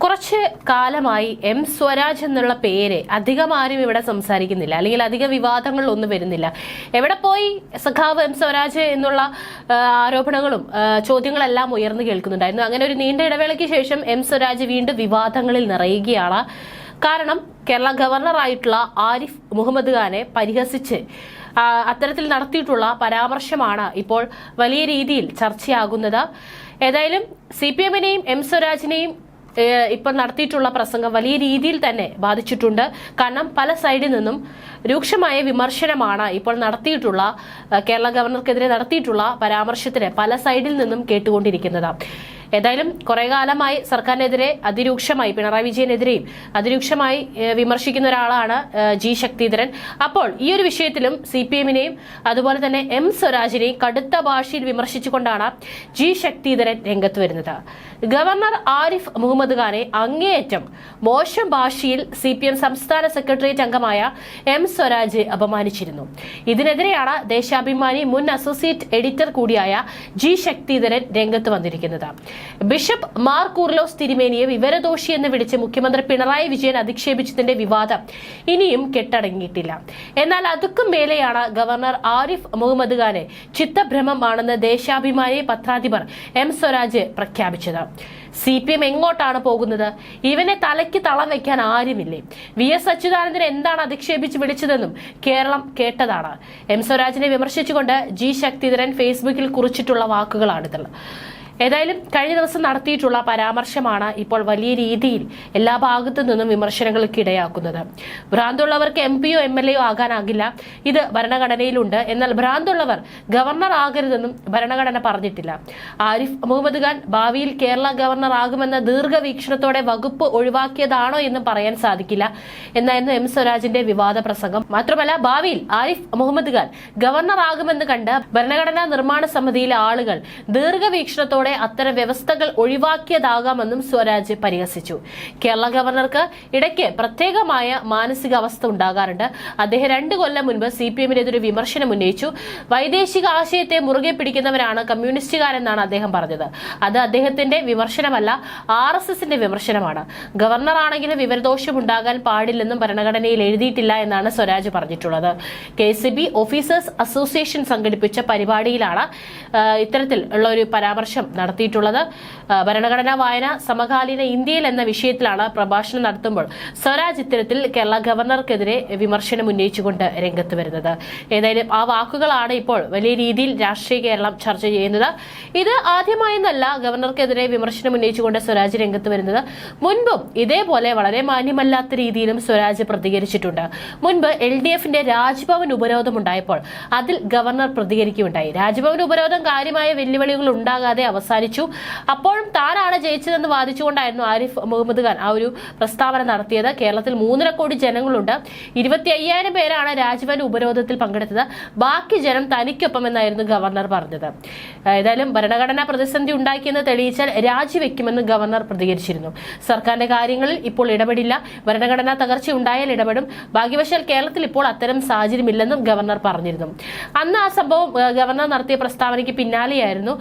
കുറച്ച് കാലമായി എം സ്വരാജ് എന്നുള്ള പേര് അധികം ആരും ഇവിടെ സംസാരിക്കുന്നില്ല, അല്ലെങ്കിൽ അധിക വിവാദങ്ങളിലൊന്നും വരുന്നില്ല. എവിടെ പോയി സഖാവ് എം സ്വരാജ് എന്നുള്ള ആരോപണങ്ങളും ചോദ്യങ്ങളെല്ലാം ഉയർന്നു കേൾക്കുന്നുണ്ടായിരുന്നു. അങ്ങനെ ഒരു നീണ്ട ഇടവേളയ്ക്ക് ശേഷം എം സ്വരാജ് വീണ്ടും വിവാദങ്ങളിൽ നിറയുകയാണ്. കാരണം കേരള ഗവർണറായിട്ടുള്ള ആരിഫ് മുഹമ്മദ് ഖാനെ പരിഹസിച്ച് അത്തരത്തിൽ നടത്തിയിട്ടുള്ള പരാമർശമാണ് ഇപ്പോൾ വലിയ രീതിയിൽ ചർച്ചയാകുന്നത്. ഏതായാലും CPM-നെയും എം സ്വരാജിനെയും ഇപ്പം നടത്തിയിട്ടുള്ള പ്രസംഗം വലിയ രീതിയിൽ തന്നെ ബാധിച്ചിട്ടുണ്ട്. കാരണം പല സൈഡിൽ നിന്നും രൂക്ഷമായ വിമർശനമാണ് ഇപ്പോൾ നടത്തിയിട്ടുള്ള കേരള ഗവർണർക്കെതിരെ നടത്തിയിട്ടുള്ള പരാമർശത്തിന് പല സൈഡിൽ നിന്നും കേട്ടുകൊണ്ടിരിക്കുന്നത്. ഏതായാലും കുറെ കാലമായി സർക്കാരിനെതിരെ അതിരൂക്ഷമായി, പിണറായി വിജയനെതിരെയും അതിരൂക്ഷമായി വിമർശിക്കുന്ന ഒരാളാണ് ജി ശക്തിധരൻ. അപ്പോൾ ഈ ഒരു വിഷയത്തിലും CPM-നെയും അതുപോലെ തന്നെ എം സ്വരാജിനെയും കടുത്ത ഭാഷയിൽ വിമർശിച്ചുകൊണ്ടാണ് ജി ശക്തിധരൻ രംഗത്ത് വരുന്നത്. ഗവർണർ ആരിഫ് മുഹമ്മദ് ഖാനെ അങ്ങേയറ്റം മോശം ഭാഷയിൽ CPM സംസ്ഥാന സെക്രട്ടേറിയറ്റ് അംഗമായ എം സ്വരാജ് അപമാനിച്ചിരുന്നു. ഇതിനെതിരെയാണ് ദേശാഭിമാനി മുൻ അസോസിയേറ്റ് എഡിറ്റർ കൂടിയായ ജി ശക്തിധരൻ രംഗത്ത് വന്നിരിക്കുന്നത്. ബിഷപ്പ് മാർ കൂർലോസ് തിരുമേനിയെ വിവരദോഷി എന്ന് വിളിച്ച് മുഖ്യമന്ത്രി പിണറായി വിജയൻ അധിക്ഷേപിച്ചതിന്റെ വിവാദം ഇനിയും കെട്ടടങ്ങിയിട്ടില്ല. എന്നാൽ അതുക്കും മേലെയാണ് ഗവർണർ ആരിഫ് മുഹമ്മദ് ഖാനെ ചിത്തഭ്രമമാണെന്ന് ദേശാഭിമാനി പത്രാധിപർ എം സ്വരാജ് പ്രഖ്യാപിച്ചത്. CPM എങ്ങോട്ടാണ് പോകുന്നത്? ഇവനെ തലയ്ക്ക് തളം വെക്കാൻ ആരുമില്ലേ? VS അച്യുതാനന്ദനെ എന്താണ് അധിക്ഷേപിച്ച് വിളിച്ചതെന്നും കേരളം കേട്ടതാണ്. എം സ്വരാജിനെ വിമർശിച്ചുകൊണ്ട് ജി ശക്തിധരൻ ഫേസ്ബുക്കിൽ കുറിച്ചിട്ടുള്ള വാക്കുകളാണിത്. ഏതായാലും കഴിഞ്ഞ ദിവസം നടത്തിയിട്ടുള്ള പരാമർശമാണ് ഇപ്പോൾ വലിയ രീതിയിൽ എല്ലാ ഭാഗത്തു നിന്നും വിമർശനങ്ങൾക്ക് ഇടയാക്കുന്നത്. ഭ്രാന്തുള്ളവർക്ക് MP-യോ MLA-യോ ആകാനാകില്ല, ഇത് ഭരണഘടനയിലുണ്ട്. എന്നാൽ ഭ്രാന്തുള്ളവർ ഗവർണർ ആകരുതെന്നും ഭരണഘടന പറഞ്ഞിട്ടില്ല. ആരിഫ് മുഹമ്മദ് ഖാൻ ഭാവിയിൽ കേരള ഗവർണർ ആകുമെന്ന ദീർഘവീക്ഷണത്തോടെ വകുപ്പ് ഒഴിവാക്കിയതാണോ എന്ന് പറയാൻ സാധിക്കില്ല എന്നായിരുന്നു എം സ്വരാജിന്റെ വിവാദ പ്രസംഗം. മാത്രമല്ല, ഭാവിയിൽ ആരിഫ് മുഹമ്മദ് ഖാൻ ഗവർണർ ആകുമെന്ന് കണ്ട് ഭരണഘടനാ നിർമ്മാണ സമിതിയിലെ ആളുകൾ ദീർഘവീക്ഷണത്തോടെ അത്തരം വ്യവസ്ഥകൾ ഒഴിവാക്കിയതാകാമെന്നും സ്വരാജ് പരിഹസിച്ചു. കേരള ഗവർണർക്ക് ഇടയ്ക്ക് പ്രത്യേകമായ മാനസികാവസ്ഥ ഉണ്ടാകാറുണ്ട്. അദ്ദേഹം 2 കൊല്ലം മുൻപ് CPM-നെതിരെ വിമർശനം ഉന്നയിച്ചു. വൈദേശിക ആശയത്തെ മുറുകെ പിടിക്കുന്നവരാണ് കമ്മ്യൂണിസ്റ്റുകാരെന്നാണ് അദ്ദേഹം പറഞ്ഞത്. അത് അദ്ദേഹത്തിന്റെ വിമർശനമല്ല, RSSന്റെ വിമർശനമാണ്. ഗവർണർ ആണെങ്കിലും വിവരദോഷം ഉണ്ടാകാൻ പാടില്ലെന്നും ഭരണഘടനയിൽ എഴുതിയിട്ടില്ല എന്നാണ് സ്വരാജ് പറഞ്ഞിട്ടുള്ളത്. KCB ഓഫീസേഴ്സ് അസോസിയേഷൻ സംഘടിപ്പിച്ച പരിപാടിയിലാണ് ഇത്തരത്തിൽ ഉള്ള ഒരു പരാമർശം നടത്തിയിട്ടുള്ളത്. ഭരണഘടനാ വായന സമകാലീന ഇന്ത്യയിൽ എന്ന വിഷയത്തിലാണ് പ്രഭാഷണം നടത്തുമ്പോൾ സ്വരാജ് ഇത്തരത്തിൽ കേരള ഗവർണർക്കെതിരെ വിമർശനം ഉന്നയിച്ചുകൊണ്ട് രംഗത്ത് വരുന്നത്. ഏതായാലും ആ വാക്കുകളാണ് ഇപ്പോൾ വലിയ രീതിയിൽ രാഷ്ട്രീയ കേരളം ചർച്ച ചെയ്യുന്നത്. ഇത് ആദ്യമായെന്നല്ല ഗവർണർക്കെതിരെ വിമർശനം ഉന്നയിച്ചുകൊണ്ട് സ്വരാജ് രംഗത്ത് വരുന്നത്. മുൻപും ഇതേപോലെ വളരെ മാന്യമല്ലാത്ത രീതിയിലും സ്വരാജ് പ്രതികരിച്ചിട്ടുണ്ട്. മുൻപ് LDF-ന്റെ രാജ്ഭവൻ ഉപരോധം ഉണ്ടായപ്പോൾ അതിൽ ഗവർണർ പ്രതികരിക്കുകയുണ്ടായി. രാജ്ഭവൻ ഉപരോധം കാര്യമായ വെല്ലുവിളികൾ ഉണ്ടാകാതെ അവസാനിച്ചു. അപ്പോഴും താനാണ് ജയിച്ചതെന്ന് വാദിച്ചുകൊണ്ടായിരുന്നു ആരിഫ് മുഹമ്മദ് ഖാൻ ആ ഒരു പ്രസ്താവന നടത്തിയത്. കേരളത്തിൽ 3.5 കോടി ജനങ്ങളുണ്ട്. 25,000 പേരാണ് രാജ്ഭവൻ ഉപരോധത്തിൽ പങ്കെടുത്തത്. ബാക്കി ജനം തനിക്കൊപ്പം എന്നായിരുന്നു ഗവർണർ പറഞ്ഞത്. ഏതായാലും ഭരണഘടനാ പ്രതിസന്ധി ഉണ്ടാക്കിയെന്ന് തെളിയിച്ചാൽ രാജിവെക്കുമെന്ന് ഗവർണർ പ്രതികരിച്ചിരുന്നു. സർക്കാരിന്റെ കാര്യങ്ങളിൽ ഇപ്പോൾ ഇടപെടില്ല, ഭരണഘടനാ തകർച്ച ഉണ്ടായാൽ ഇടപെടും. ഭാഗ്യവശാൽ കേരളത്തിൽ ഇപ്പോൾ അത്തരം സാഹചര്യമില്ലെന്നും ഗവർണർ പറഞ്ഞിരുന്നു. അന്ന് ആ സംഭവം ഗവർണർ നടത്തിയ പ്രസ്താവനയ്ക്ക് പിന്നാലെയായിരുന്നു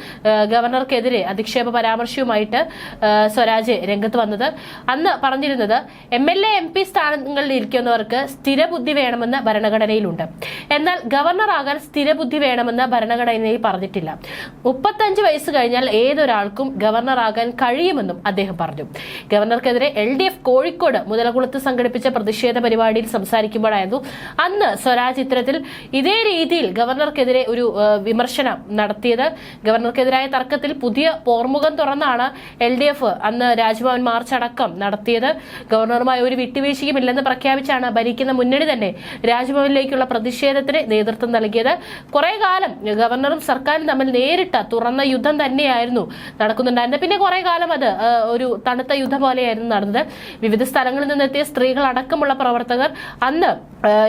ഗവർണർക്കെതിരെ അധിക്ഷേപ പരാമർശവുമായിട്ട് സ്വരാജ് രംഗത്ത് വന്നത്. അന്ന് പറഞ്ഞിരുന്നത് MLA MP സ്ഥാനങ്ങളിൽ ഇരിക്കുന്നവർക്ക് സ്ഥിരബുദ്ധി വേണമെന്ന് ഭരണഘടനയിലുണ്ട്. എന്നാൽ ഗവർണറാകാൻ സ്ഥിരബുദ്ധി വേണമെന്ന് ഭരണഘടനയിൽ പറഞ്ഞിട്ടില്ല. 35 വയസ്സ് കഴിഞ്ഞാൽ ഏതൊരാൾക്കും ഗവർണറാകാൻ കഴിയുമെന്നും അദ്ദേഹം പറഞ്ഞു. ഗവർണർക്കെതിരെ LDF കോഴിക്കോട് മുതലകുളത്ത് സംഘടിപ്പിച്ച പ്രതിഷേധ പരിപാടിയിൽ സംസാരിക്കുമ്പോഴായിരുന്നു അന്ന് സ്വരാജ് ഇത്തരത്തിൽ ഇതേ രീതിയിൽ ഗവർണർക്കെതിരെ ഒരു വിമർശനം നടത്തിയത്. ഗവർണർക്കെതിരായ തർക്കത്തിൽ പുതിയ പോർമുഖം തുറന്നാണ് LDF അന്ന് രാജ്ഭവൻ മാർച്ച് അടക്കം നടത്തിയത്. ഗവർണറുമായി ഒരു വിട്ടുവീഴ്ചയുമില്ലെന്ന് പ്രഖ്യാപിച്ചാണ് ഭരിക്കുന്ന മുന്നണി തന്നെ രാജ്ഭവനിലേക്കുള്ള പ്രതിഷേധത്തിന് നേതൃത്വം നൽകിയത്. കുറെ കാലം ഗവർണറും സർക്കാരും തമ്മിൽ നേരിട്ട തുറന്ന യുദ്ധം തന്നെയായിരുന്നു നടക്കുന്നുണ്ടായിരുന്നത്. പിന്നെ കുറെ കാലം അത് ഒരു തണുത്ത യുദ്ധം പോലെയായിരുന്നു നടന്നത്. വിവിധ സ്ഥലങ്ങളിൽ നിന്നെത്തിയ സ്ത്രീകൾ അടക്കമുള്ള പ്രവർത്തകർ അന്ന്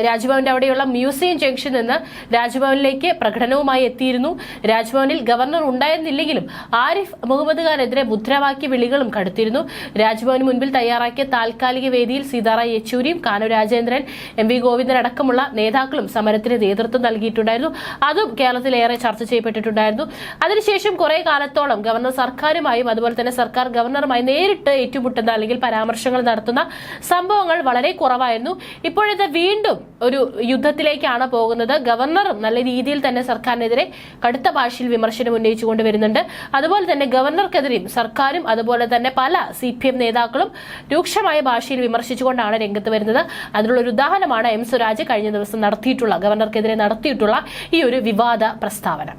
രാജ്ഭവന്റെ അവിടെയുള്ള മ്യൂസിയം ജംഗ്ഷനിൽ നിന്ന് രാജ്ഭവനിലേക്ക് പ്രകടനവുമായി എത്തിയിരുന്നു. രാജ്ഭവനിൽ ഗവർണർ ഉണ്ടായിരുന്നില്ലെങ്കിലും ആരിഫ് മുഹമ്മദ് ഖാനെതിരെ മുദ്രാവാക്യ വിളികളും കടുത്തിരുന്നു. രാജ്ഭവന് മുൻപിൽ തയ്യാറാക്കിയ താൽക്കാലിക വേദിയിൽ സീതാറാം യെച്ചൂരിയും കാനു രാജേന്ദ്രൻ, എം.വി. ഗോവിന്ദൻ അടക്കമുള്ള നേതാക്കളും സമരത്തിന് നേതൃത്വം നൽകിയിട്ടുണ്ടായിരുന്നു. അതും കേരളത്തിലേറെ ചർച്ച ചെയ്യപ്പെട്ടിട്ടുണ്ടായിരുന്നു. അതിനുശേഷം കുറെ കാലത്തോളം ഗവർണർ സർക്കാരുമായും അതുപോലെ തന്നെ സർക്കാർ ഗവർണറുമായി നേരിട്ട് ഏറ്റുമുട്ടുന്ന അല്ലെങ്കിൽ പരാമർശങ്ങൾ നടത്തുന്ന സംഭവങ്ങൾ വളരെ കുറവായിരുന്നു. ഇപ്പോഴത്തെ വീണ്ടും ഒരു യുദ്ധത്തിലേക്കാണ് പോകുന്നത്. ഗവർണറും നല്ല രീതിയിൽ തന്നെ സർക്കാരിനെതിരെ കടുത്ത ഭാഷയിൽ വിമർശനം ഉന്നയിച്ചുകൊണ്ട് വരുന്നുണ്ട്. അതുപോലെ തന്നെ ഗവർണർക്കെതിരെയും സർക്കാരും അതുപോലെ തന്നെ പല CPM നേതാക്കളും രൂക്ഷമായ ഭാഷയിൽ വിമർശിച്ചുകൊണ്ടാണ് രംഗത്ത് വരുന്നത്. അതിനുള്ള ഒരു ഉദാഹരണമാണ് എം സ്വരാജ് കഴിഞ്ഞ ദിവസം നടത്തിയിട്ടുള്ള ഗവർണർക്കെതിരെ നടത്തിയിട്ടുള്ള ഈ ഒരു വിവാദ പ്രസ്താവന.